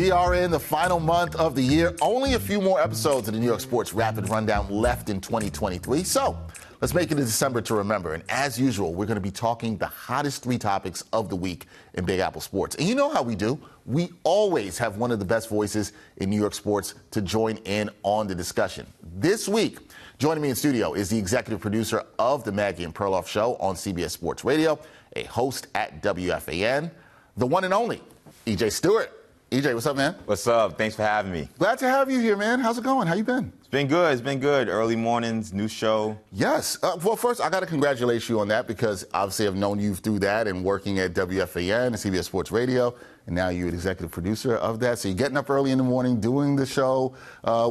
we are in the final month of the year. Only a few more episodes of the New York Sports Rapid Rundown left in 2023. So let's make it a December to remember. And as usual, we're going to be talking the hottest 3 topics of the week in Big Apple sports. And you know how we do. We always have one of the best voices in New York sports to join in on the discussion. This week, joining me in studio is the executive producer of the Maggie and Perloff show on CBS Sports Radio, a host at WFAN, the one and only EJ Stewart. EJ, what's up, man? What's up? Thanks for having me. Glad to have you here, man. How's it going? How you been? It's been good. It's been good. Early mornings, new show. Yes. Well, first, I got to congratulate you on that because obviously I've known you through that and working at WFAN and CBS Sports Radio, and now you're the executive producer of that. So you're getting up early in the morning, doing the show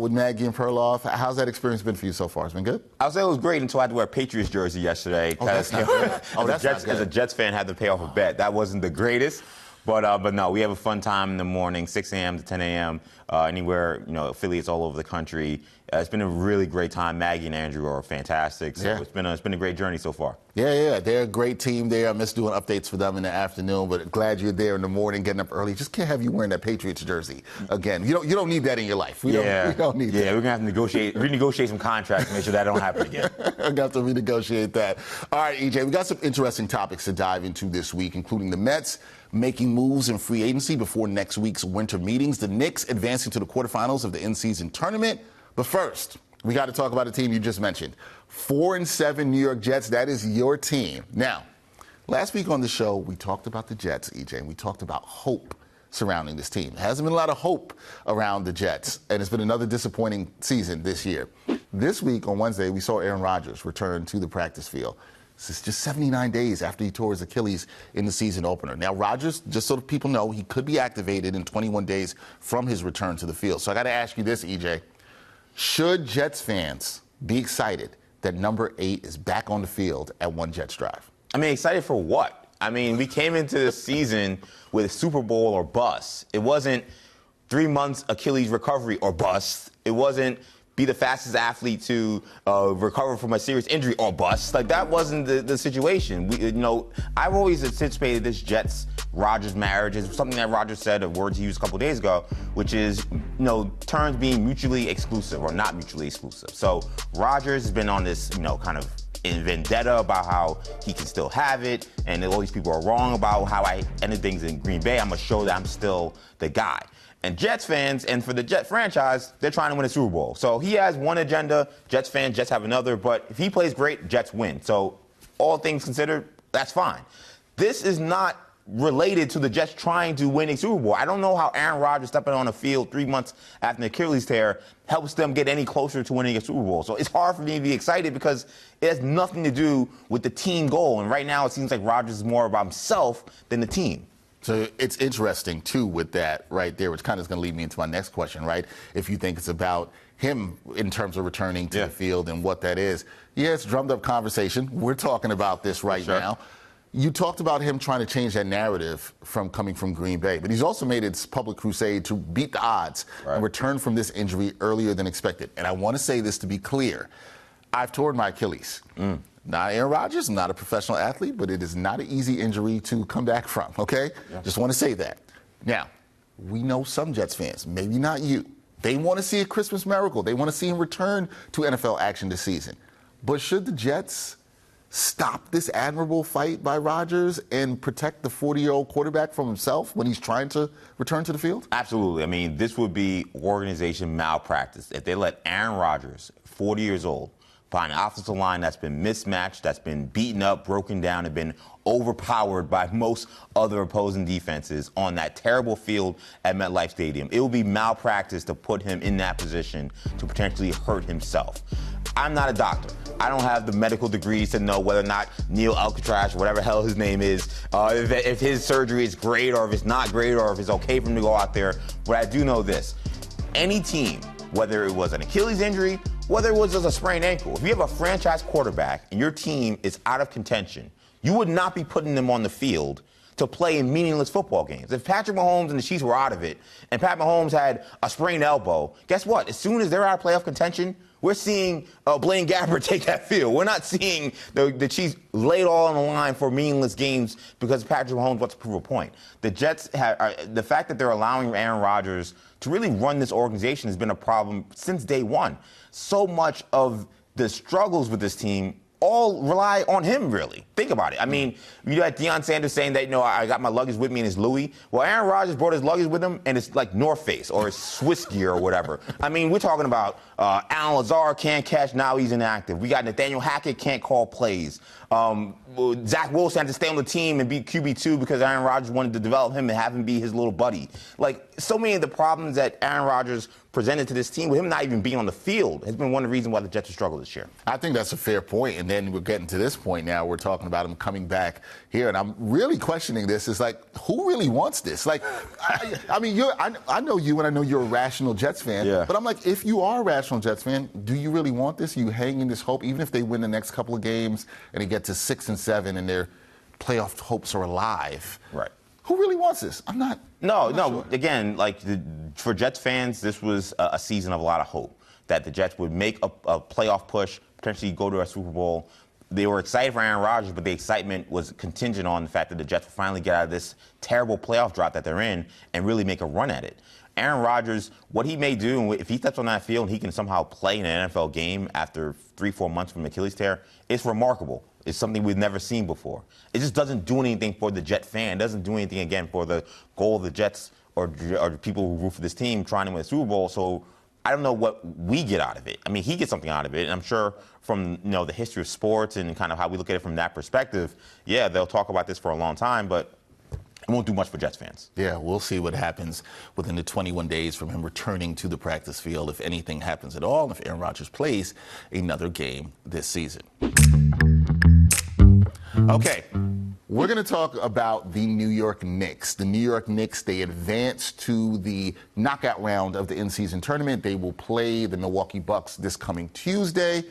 with Maggie and Perloff. How's that experience been for you so far? It's been good? I'll say it was great until I had to wear a Patriots jersey yesterday. Oh, that's not good. As a Jets fan, I had to pay off a bet. That wasn't the greatest. But no, we have a fun time in the morning, 6 a.m. to 10 a.m., anywhere, affiliates all over the country. It's been a really great time. Maggie and Andrew are fantastic. So yeah. It's been a great journey so far. Yeah. They're a great team there. I miss doing updates for them in the afternoon, but glad you're there in the morning, getting up early. Just can't have you wearing that Patriots jersey again. You don't need that in your life. We don't need that. Yeah, we're going to have to renegotiate some contracts to make sure that don't happen again. I'm going to have to renegotiate that. All right, EJ, we got some interesting topics to dive into this week, including the Mets making moves in free agency before next week's winter meetings, the Knicks advancing to the quarterfinals of the in-season tournament. But first, we got to talk about a team you just mentioned. 4-7 New York Jets, that is your team. Now, last week on the show, we talked about the Jets, EJ, and we talked about hope surrounding this team. There hasn't been a lot of hope around the Jets, and it's been another disappointing season this year. This week, on Wednesday, we saw Aaron Rodgers return to the practice field. This is just 79 days after he tore his Achilles in the season opener. Now, Rodgers, just so that people know, he could be activated in 21 days from his return to the field. So I got to ask you this, EJ. Should Jets fans be excited that number 8 is back on the field at One Jets Drive? I mean, excited for what? I mean, we came into this season with Super Bowl or bust. It wasn't 3 months Achilles recovery or bust. It wasn't be the fastest athlete to recover from a serious injury or bust. Like, that wasn't the situation. I've always anticipated this Jets-Rodgers marriage is something that Rodgers said, of words he used a couple days ago, which is, terms being mutually exclusive or not mutually exclusive. So Rodgers has been on this, kind of in vendetta about how he can still have it, and all these people are wrong about how I ended things in Green Bay. I'm going to show that I'm still the guy. And Jets fans, and for the Jet franchise, they're trying to win a Super Bowl. So he has one agenda, Jets fans, Jets have another, but if he plays great, Jets win. So all things considered, that's fine. This is not related to the Jets trying to win a Super Bowl. I don't know how Aaron Rodgers stepping on the field 3 months after the Achilles tear helps them get any closer to winning a Super Bowl. So it's hard for me to be excited because it has nothing to do with the team goal. And right now it seems like Rodgers is more about himself than the team. So it's interesting, too, with that right there, which kind of is going to lead me into my next question, right? If you think it's about him in terms of returning to the field and what that is. Yeah, it's drummed up conversation. We're talking about this right now. You talked about him trying to change that narrative from coming from Green Bay, but he's also made its public crusade to beat the odds and return from this injury earlier than expected. And I want to say this to be clear. I've torn my Achilles. Not Aaron Rodgers, I'm not a professional athlete, but it is not an easy injury to come back from, okay? Just want to say that. Now, we know some Jets fans, maybe not you. They want to see a Christmas miracle. They want to see him return to NFL action this season. But should the Jets stop this admirable fight by Rodgers and protect the 40-year-old quarterback from himself when he's trying to return to the field? Absolutely. I mean, this would be organization malpractice if they let Aaron Rodgers, 40 years old, find an offensive line that's been mismatched, that's been beaten up, broken down, and been overpowered by most other opposing defenses on that terrible field at MetLife Stadium. It would be malpractice to put him in that position to potentially hurt himself. I'm not a doctor. I don't have the medical degrees to know whether or not Neil Alcatraz, or whatever hell his name is, if his surgery is great or if it's not great or if it's okay for him to go out there. But I do know this. Any team, whether it was an Achilles injury, whether it was just a sprained ankle, if you have a franchise quarterback and your team is out of contention, you would not be putting them on the field to play in meaningless football games. If Patrick Mahomes and the Chiefs were out of it and Pat Mahomes had a sprained elbow, guess what? As soon as they're out of playoff contention, We're seeing Blaine Gabbert take that field. We're not seeing the Chiefs lay it all on the line for meaningless games because Patrick Mahomes wants to prove a point. The Jets the fact that they're allowing Aaron Rodgers to really run this organization has been a problem since day one. So much of the struggles with this team all rely on him, really. Think about it. I mean, you had Deion Sanders saying that, I got my luggage with me and it's Louis. Well, Aaron Rodgers brought his luggage with him and it's like North Face or it's Swiss gear or whatever. I mean, we're talking about Alan Lazar can't catch, now he's inactive. We got Nathaniel Hackett can't call plays. Zach Wilson had to stay on the team and be QB2 because Aaron Rodgers wanted to develop him and have him be his little buddy. Like, so many of the problems that Aaron Rodgers presented to this team, with him not even being on the field, has been one of the reasons why the Jets have struggled this year. I think that's a fair point. And then we're getting to this point now. We're talking about him coming back here. And I'm really questioning this. It's like, who really wants this? Like, I mean, I know you, and I know you're a rational Jets fan. Yeah. But I'm like, if you are a rational Jets fan, do you really want this? Are you hanging this hope, even if they win the next couple of games and they get to 6 and 7 and their playoff hopes are alive? Right. Who really wants this? I'm not. No. Sure. Again, for Jets fans, this was a season of a lot of hope that the Jets would make a playoff push, potentially go to a Super Bowl. They were excited for Aaron Rodgers, but the excitement was contingent on the fact that the Jets would finally get out of this terrible playoff drought that they're in and really make a run at it. Aaron Rodgers, what he may do, if he steps on that field and he can somehow play in an NFL game after 3-4 months from Achilles tear, it's remarkable. It's something we've never seen before. It just doesn't do anything for the Jet fan. It doesn't do anything, again, for the goal of the Jets or the people who root for this team trying to win a Super Bowl. So I don't know what we get out of it. I mean, he gets something out of it, and I'm sure from the history of sports and kind of how we look at it from that perspective, yeah, they'll talk about this for a long time, but it won't do much for Jets fans. Yeah, we'll see what happens within the 21 days from him returning to the practice field, if anything happens at all, if Aaron Rodgers plays another game this season. Okay, we're going to talk about the New York Knicks. The New York Knicks, they advanced to the knockout round of the in-season tournament. They will play the Milwaukee Bucks this coming Tuesday.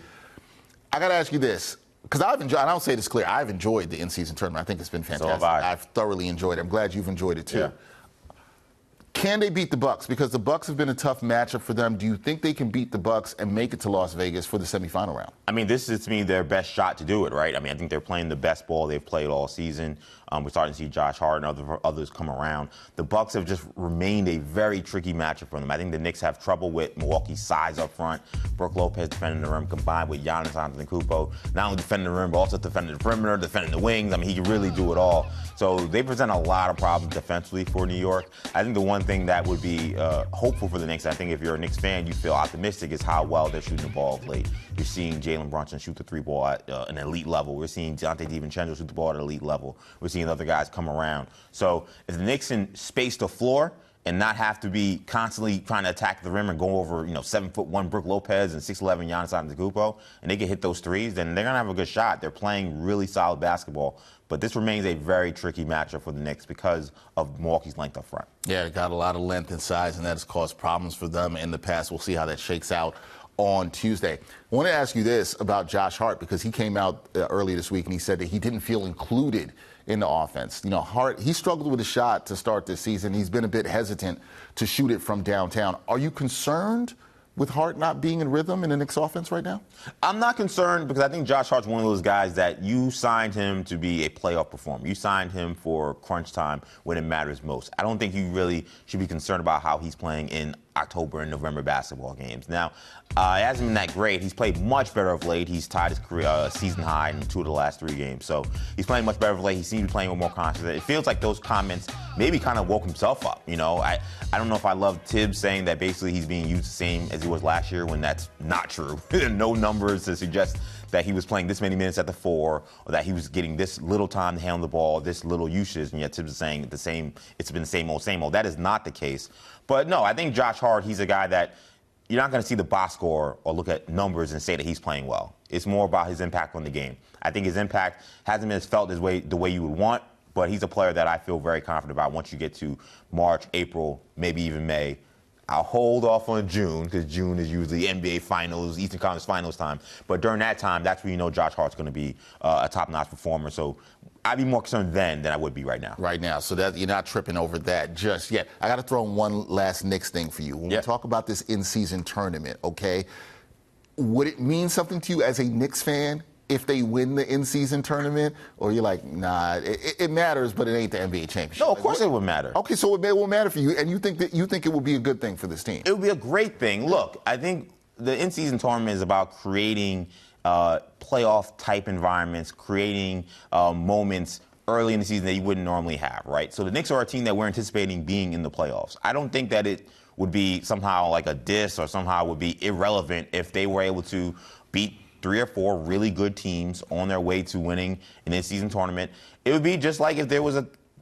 I got to ask you this, because I don't say this clear, I've enjoyed the in-season tournament. I think it's been fantastic. So have I. I've thoroughly enjoyed it. I'm glad you've enjoyed it too. Yeah. Can they beat the Bucks? Because the Bucks have been a tough matchup for them. Do you think they can beat the Bucks and make it to Las Vegas for the semifinal round? I mean, this is, to me, their best shot to do it, right? I mean, I think they're playing the best ball they've played all season. We're starting to see Josh Hart and others come around. The Bucks have just remained a very tricky matchup for them. I think the Knicks have trouble with Milwaukee's size up front. Brook Lopez defending the rim combined with Giannis Antetokounmpo. Not only defending the rim, but also defending the perimeter, defending the wings. I mean, he can really do it all. So they present a lot of problems defensively for New York. I think the one thing that would be hopeful for the Knicks, I think if you're a Knicks fan, you feel optimistic, is how well they're shooting the ball of late. You're seeing Jalen Brunson shoot the three ball at an elite level. We're seeing Dante DiVincenzo shoot the ball at an elite level. We're seeing other guys come around. So if the Knicks can space the floor and not have to be constantly trying to attack the rim and go over, 7'1" Brook Lopez and 6'11" Giannis Antetokounmpo, and they can hit those threes, then they're gonna have a good shot. They're playing really solid basketball. But this remains a very tricky matchup for the Knicks because of Milwaukee's length up front. Yeah, it got a lot of length and size, and that has caused problems for them in the past. We'll see how that shakes out on Tuesday. I want to ask you this about Josh Hart, because he came out early this week and he said that he didn't feel included in the offense. Hart, he struggled with a shot to start this season. He's been a bit hesitant to shoot it from downtown. Are you concerned with Hart not being in rhythm in the Knicks offense right now? I'm not concerned, because I think Josh Hart's one of those guys that you signed him to be a playoff performer. You signed him for crunch time when it matters most. I don't think you really should be concerned about how he's playing in October and November basketball games. Now, it hasn't been that great. He's played much better of late. He's tied his career season high in 2 of the last 3 games. So he's playing much better of late. He seems to be playing with more confidence. It feels like those comments maybe kind of woke himself up. I don't know if I love Tibbs saying that basically he's being used the same as he was last year, when that's not true. No numbers to suggest that he was playing this many minutes at the 4, or that he was getting this little time to handle the ball, this little usage, and yet Tibbs is saying it's been the same old, same old. That is not the case. But no, I think Josh Hart, he's a guy that you're not going to see the box score or look at numbers and say that he's playing well. It's more about his impact on the game. I think his impact hasn't been felt the way you would want, but he's a player that I feel very confident about once you get to March, April, maybe even May. I'll hold off on June, because June is usually NBA Finals, Eastern Conference Finals time. But during that time, that's when you know Josh Hart's going to be a top-notch performer. So I'd be more concerned then than I would be right now. Right now. So that you're not tripping over that just yet. I got to throw in one last Knicks thing for you. When we talk about this in-season tournament, okay, Would it mean something to you as a Knicks fan if they win the in-season tournament? Or you're like, nah, it matters, but it ain't the NBA championship? No, of course it would matter. Okay, so it will matter for you, and you think it would be a good thing for this team? It would be a great thing. Look, I think the in-season tournament is about creating playoff-type environments, creating moments early in the season that you wouldn't normally have, right? So the Knicks are a team that we're anticipating being in the playoffs. I don't think that it would be somehow like a diss or somehow would be irrelevant if they were able to beat 3 or 4 really good teams on their way to winning an in-season tournament. It would be just like if there was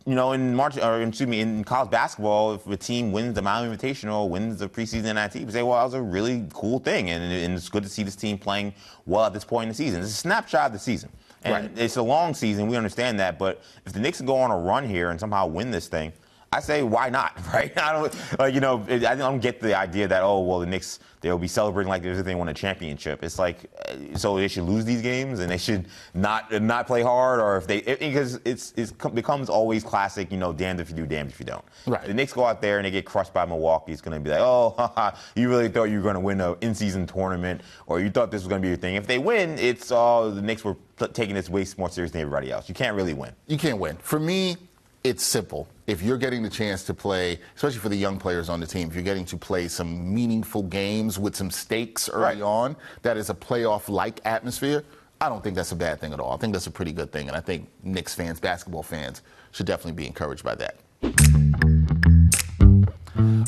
in college basketball, if a team wins the Miami Invitational, wins the preseason NIT, you say, well, that was a really cool thing, and it's good to see this team playing well at this point in the season. It's a snapshot of the season. And It's a long season, we understand that, but if the Knicks can go on a run here and somehow win this thing, I say, why not, right? I don't get the idea that, the Knicks, they'll be celebrating like if they won a championship. It's like, so they should lose these games and they should not play hard, or because it becomes always classic, damned if you do, damned if you don't. Right. The Knicks go out there and they get crushed by Milwaukee. It's going to be like, you really thought you were going to win an in-season tournament, or you thought this was going to be your thing. If they win, it's the Knicks were taking this way more serious than everybody else. You can't really win. You can't win. For me, it's simple. If you're getting the chance to play, especially for the young players on the team, if you're getting to play some meaningful games with some stakes early on, that is a playoff-like atmosphere, I don't think that's a bad thing at all. I think that's a pretty good thing, and I think Knicks fans, basketball fans, should definitely be encouraged by that.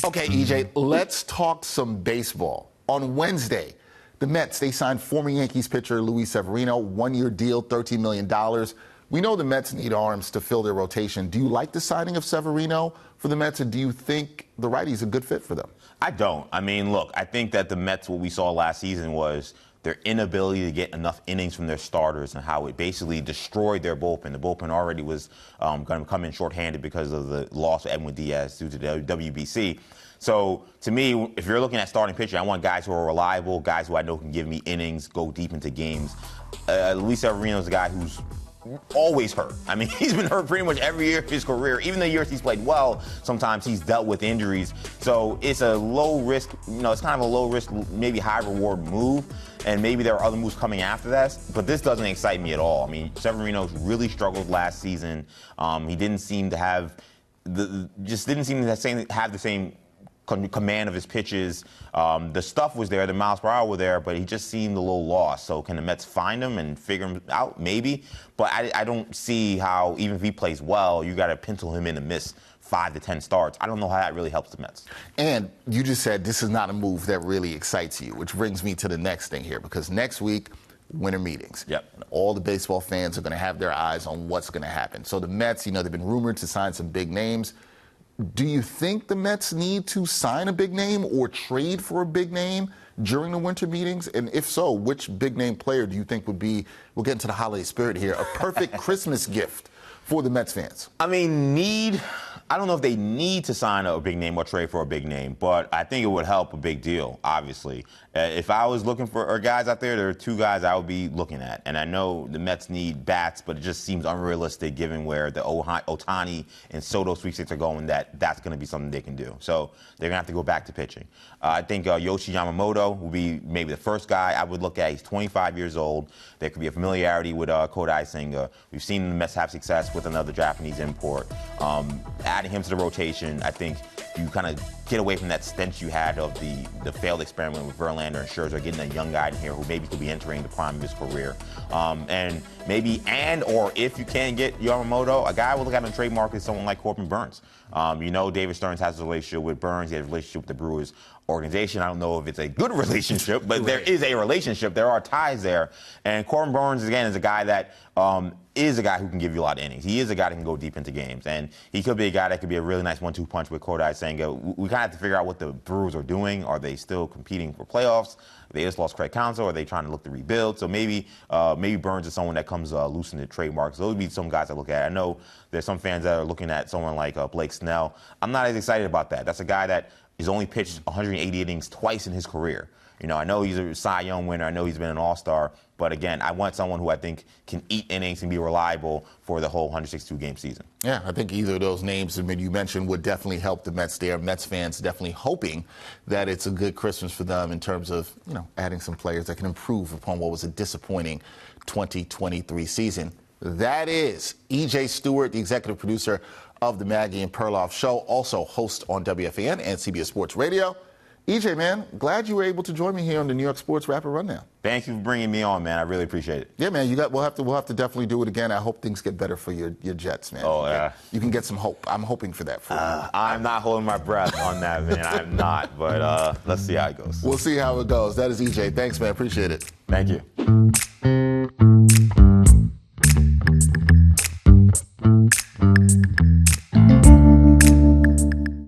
Okay, EJ, let's talk some baseball. On Wednesday, the Mets, they signed former Yankees pitcher Luis Severino, 1-year deal, $13 million. We know the Mets need arms to fill their rotation. Do you like the signing of Severino for the Mets, and do you think the righty's a good fit for them? I don't. I mean, look, I think that the Mets, what we saw last season was their inability to get enough innings from their starters and how it basically destroyed their bullpen. The bullpen already was going to come in shorthanded because of the loss of Edwin Diaz due to the WBC. So, to me, if you're looking at starting pitching, I want guys who are reliable, guys who I know can give me innings, go deep into games. Luis Severino is a guy who's always hurt. I mean, he's been hurt pretty much every year of his career. Even the years he's played well, sometimes he's dealt with injuries. So it's a low risk, it's kind of a low risk, maybe high reward move. And maybe there are other moves coming after that. But this doesn't excite me at all. I mean, Severino's really struggled last season. He didn't seem to have have the same command of his pitches. The stuff was there, the miles per hour were there, but he just seemed a little lost. So can the Mets find him and figure him out? Maybe. But I don't see how, even if he plays well, you got to pencil him in to miss 5 to 10 starts. I don't know how that really helps the Mets. And you just said this is not a move that really excites you, which brings me to the next thing here, because next week, winter meetings. Yep. And all the baseball fans are going to have their eyes on what's going to happen. So the Mets, they've been rumored to sign some big names. Do you think the Mets need to sign a big name or trade for a big name during the winter meetings? And if so, which big name player do you think would be, we'll get into the holiday spirit here, a perfect Christmas gift for the Mets fans? I mean, I don't know if they need to sign a big name or trade for a big name, but I think it would help a big deal, obviously. If I was looking for guys out there are 2 guys I would be looking at. And I know the Mets need bats, but it just seems unrealistic given where the Ohtani and Soto sweepstakes are going, that's going to be something they can do. So they're going to have to go back to pitching. I think Yoshi Yamamoto will be maybe the first guy I would look at. He's 25 years old. There could be a familiarity with Kodai Senga. We've seen the Mets have success with another Japanese import. Adding him to the rotation, I think you kind of get away from that stench you had of the failed experiment with Verlander and Scherzer, getting a young guy in here who maybe could be entering the prime of his career. And maybe, or if you can get Yamamoto, a guy I would look at on the trade market is someone like Corbin Burns. David Stearns has a relationship with Burns. He has a relationship with the Brewers organization. I don't know if it's a good relationship, but there is a relationship. There are ties there. And Corbin Burns, again, is a guy that is a guy who can give you a lot of innings. He is a guy that can go deep into games. And he could be a guy that could be a really nice 1-2 punch with Kodai Senga. We kind of have to figure out what the Brewers are doing. Are they still competing for playoffs? They just lost Craig Counsell. Are they trying to look to rebuild? So maybe Burns is someone that comes loose in the trade market. So those would be some guys I look at. I know there's some fans that are looking at someone like Blake Snell. I'm not as excited about that. That's a guy that has only pitched 180 innings twice in his career. You know, I know he's a Cy Young winner. I know he's been an All-Star. But again, I want someone who I think can eat innings and be reliable for the whole 162-game season. Yeah, I think either of those names you mentioned would definitely help the Mets there. Mets fans definitely hoping that it's a good Christmas for them in terms of, you know, adding some players that can improve upon what was a disappointing 2023 season. That is E.J. Stewart, the executive producer of the Maggie and Perloff show, also host on WFAN and CBS Sports Radio. EJ, man, glad you were able to join me here on the New York Sports Rapid Rundown. Thank you for bringing me on, man. I really appreciate it. Yeah, man, we'll have to definitely do it again. I hope things get better for your Jets, man. Oh, yeah. You can get some hope. I'm hoping for that for you. I'm not holding my breath on that, man. I'm not. But let's see how it goes. We'll see how it goes. That is EJ. Thanks, man. Appreciate it. Thank you.